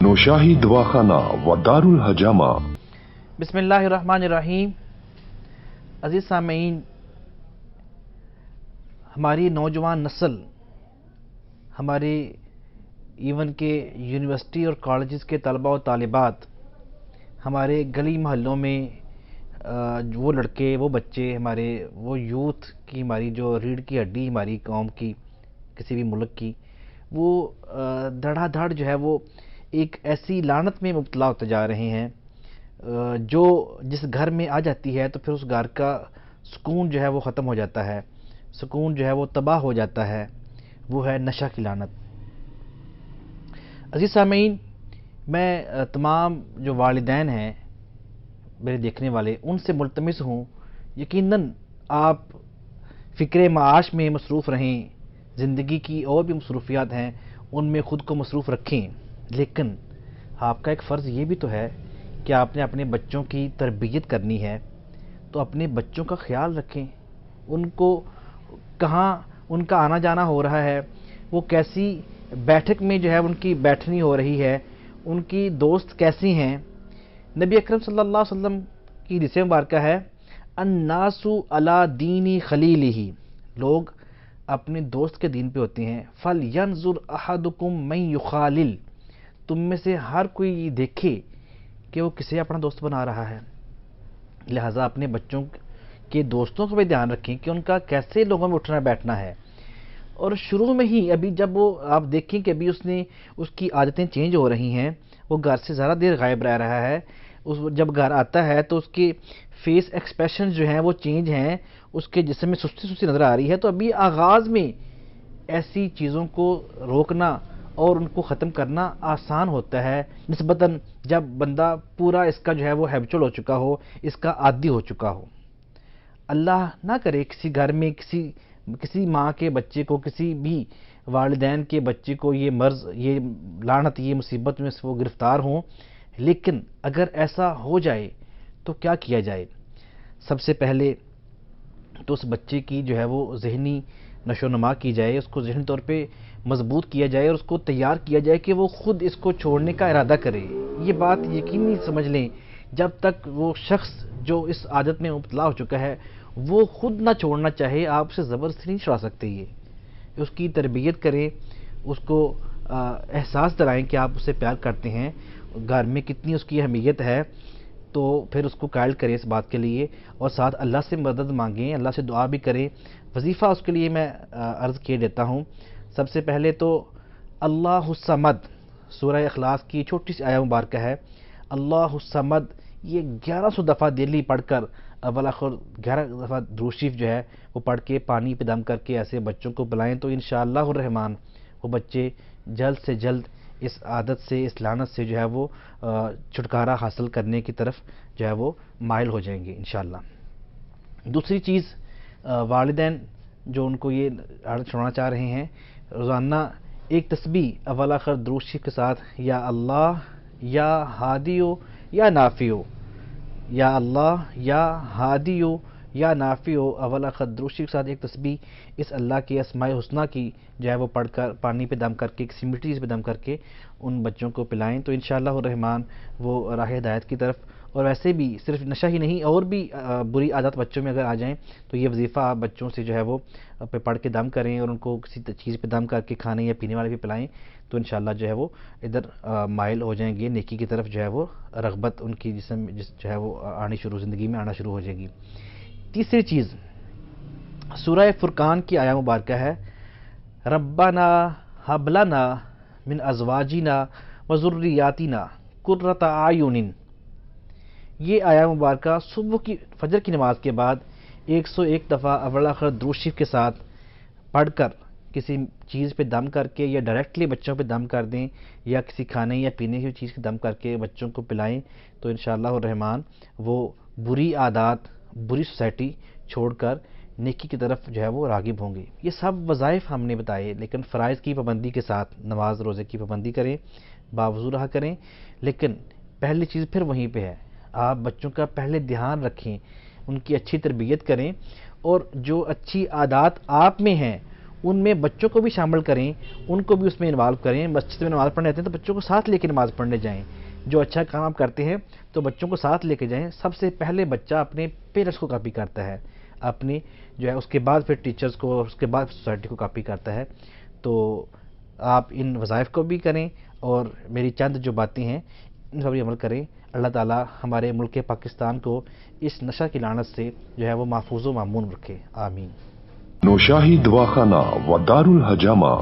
नौशाही दवाखाना व दारुल हजामा। बिस्मिल्लाहिर्रहमानिर्रहीम। अज़ीज़ सामीन, हमारी नौजवान नस्ल, हमारे इवन के यूनिवर्सिटी और कॉलेजेस के तलबा और तालिबात, हमारे गली मोहल्लों में वो लड़के, वो बच्चे, हमारे वो यूथ की, हमारी जो रीढ़ की हड्डी हमारी कौम की, किसी भी मुल्क की, वो धड़ाधड़ जो है वो एक ऐसी लानत में मुब्तला होते जा रहे हैं जो जिस घर में आ जाती है तो फिर उस घर का सुकून जो है वो ख़त्म हो जाता है, सुकून जो है वो तबाह हो जाता है। वो है नशा की लानत। अज़ीज़ सामीन, मैं तमाम जो वालिदैन हैं मेरे देखने वाले, उनसे मुल्तमिस हूँ, यकीनन आप फ़िक्र माश में मसरूफ़ रहें, ज़िंदगी की और भी मसरूफियात हैं उनमें ख़ुद को मसरूफ़ रखें, लेकिन आपका एक फ़र्ज़ ये भी तो है कि आपने अपने बच्चों की तरबियत करनी है, तो अपने बच्चों का ख्याल रखें। उनको कहाँ उनका आना जाना हो रहा है, वो कैसी बैठक में जो है उनकी बैठनी हो रही है, उनकी दोस्त कैसी हैं। नबी अकरम सल्लल्लाहु अलैहि वसल्लम की हदीस मुबारक है, अन्नासु अला दीनी खलीलिही, लोग अपने दोस्त के दीन पे होते हैं। फल यंजुर अहदुकुम मन युखालिल, तुम में से हर कोई देखे कि वो किसे अपना दोस्त बना रहा है। लिहाजा अपने बच्चों के दोस्तों का भी ध्यान रखें कि उनका कैसे लोगों में उठना बैठना है। और शुरू में ही अभी जब वो आप देखें कि अभी उसकी आदतें चेंज हो रही हैं, वो घर से ज़्यादा देर गायब रह रहा है, जब घर आता है तो उसके फेस एक्सप्रेशन जो हैं वो चेंज हैं, उसके जिस्म में सुस्ती सुस्ती नज़र आ रही है। तो अभी आगाज़ में ऐसी चीज़ों को रोकना और उनको ख़त्म करना आसान होता है निस्बतन जब बंदा पूरा इसका जो है वो हैबिचुअल हो चुका हो, इसका आदी हो चुका हो। अल्लाह ना करे किसी घर में किसी माँ के बच्चे को, किसी भी वालिदैन के बच्चे को ये मर्ज़, ये लानत, ये मुसीबत में वो गिरफ़्तार हों। लेकिन अगर ऐसा हो जाए तो क्या किया जाए? सबसे पहले तो उस बच्चे की जो है वो ज़हनी नशोनुमा की जाए, उसको ज़हनी तौर पे मजबूत किया जाए और उसको तैयार किया जाए कि वो खुद इसको छोड़ने का इरादा करे। ये बात यकीनी समझ लें, जब तक वो शख्स जो इस आदत में मुब्तला हो चुका है वो खुद ना छोड़ना चाहे, आप उसे ज़बरदस्ती नहीं छुड़ा सकते। ये उसकी तरबियत करें, उसको एहसास दिलाएं कि आप उसे प्यार करते हैं, घर में कितनी उसकी अहमियत है, तो फिर उसको कायल करें इस बात के लिए और साथ अल्लाह से मदद मांगें, अल्लाह से दुआ भी करें। वजीफ़ा उसके लिए मैं अर्ज़ किए देता हूँ। सबसे पहले तो अल्लाहुस्समद, सूरह इखलास की छोटी सी आया मुबारक है, अल्लाहुस्समद, ये 1100 दफ़ा डेली पढ़कर अव्वल आखिर 11 दफ़ा दुरूद शरीफ जो है वो पढ़ के पानी पे दम करके ऐसे बच्चों को पिलाएं, तो इंशाअल्लाहुर रहमान वो बच्चे जल्द से जल्द इस आदत से, इस लानत से जो है वो छुटकारा हासिल करने की तरफ जो है वो माइल हो जाएंगे इंशाअल्लाह। दूसरी चीज़, वालिदैन जो उनको ये आदत छुड़ाना चाह रहे हैं, रोज़ाना एक तस्बीह अव्वल आखिर दुरूद शरीफ के साथ, या अल्लाह या हादियो या नाफियो, या अल्लाह या हादियो या नाफियो, अव्वल आखिर दुरूद शरीफ के साथ एक तस्बीह इस अल्लाह की अस्माए हुस्ना की जो है वो पढ़कर पानी पे दम करके, किसी मीठी चीज़ पे दम करके उन बच्चों को पिलाएं, तो इंशाअल्लाह रहमान वो राह हिदायत की तरफ। और वैसे भी सिर्फ नशा ही नहीं, और भी बुरी आदत बच्चों में अगर आ जाएं तो ये वजीफ़ा आप बच्चों से जो है वो पे पढ़ के दम करें और उनको किसी चीज़ पे दम करके खाने या पीने वाले भी पिलाएं, तो इंशाअल्लाह जो है वो इधर माइल हो जाएंगे, नेकी की तरफ जो है वो रग़बत उनकी जिस जो है वो आनी शुरू, ज़िंदगी में आना शुरू हो जाएगी। तीसरी चीज़, सूरह फुरकान की आया मुबारक है, रब्बाना हबलना मिन अज़वाजिना व ज़ुर्रियातिना कुर्रता आयुनिन। ये आया मुबारक सुबह की फजर की नमाज के बाद 101 दफ़ा अव्वल आखिर दुरूद शरीफ के साथ पढ़कर किसी चीज़ पे दम करके या डायरेक्टली बच्चों पे दम कर दें या किसी खाने या पीने की चीज़ की दम करके बच्चों को पिलाएं, तो इंशाअल्लाह रहमान वो बुरी आदत, बुरी सोसाइटी छोड़कर नेकी की तरफ जो है वो राग़िब होंगे। ये सब वज़ाइफ हमने बताए, लेकिन फ़राइज़ की पाबंदी के साथ नमाज रोज़े की पाबंदी करें, बावज़ू रहा करें। लेकिन पहली चीज़ फिर वहीं पे है, आप बच्चों का पहले ध्यान रखें, उनकी अच्छी तरबियत करें और जो अच्छी आदत आप में हैं ان میں بچوں کو بھی شامل کریں، ان کو بھی اس میں انوالو کریں. مسجد میں نماز پڑھنے آتے ہیں تو بچوں کو ساتھ لے کے نماز پڑھنے جائیں. جو اچھا کام آپ کرتے ہیں تو بچوں کو ساتھ لے کے جائیں. سب سے پہلے بچہ اپنے پیرنٹس کو کاپی کرتا ہے، اپنی جو ہے اس کے بعد پھر ٹیچرز کو، اس کے بعد سوسائٹی کو کاپی کرتا ہے. تو آپ ان وظائف کو بھی کریں اور میری چند جو باتیں ہیں ان پر بھی عمل کریں. اللہ تعالیٰ ہمارے ملک پاکستان کو اس نشہ کی لعنت سے جو ہے وہ محفوظ و مامون رکھے. آمین. نوشاہی دواخانہ و دار الحجامہ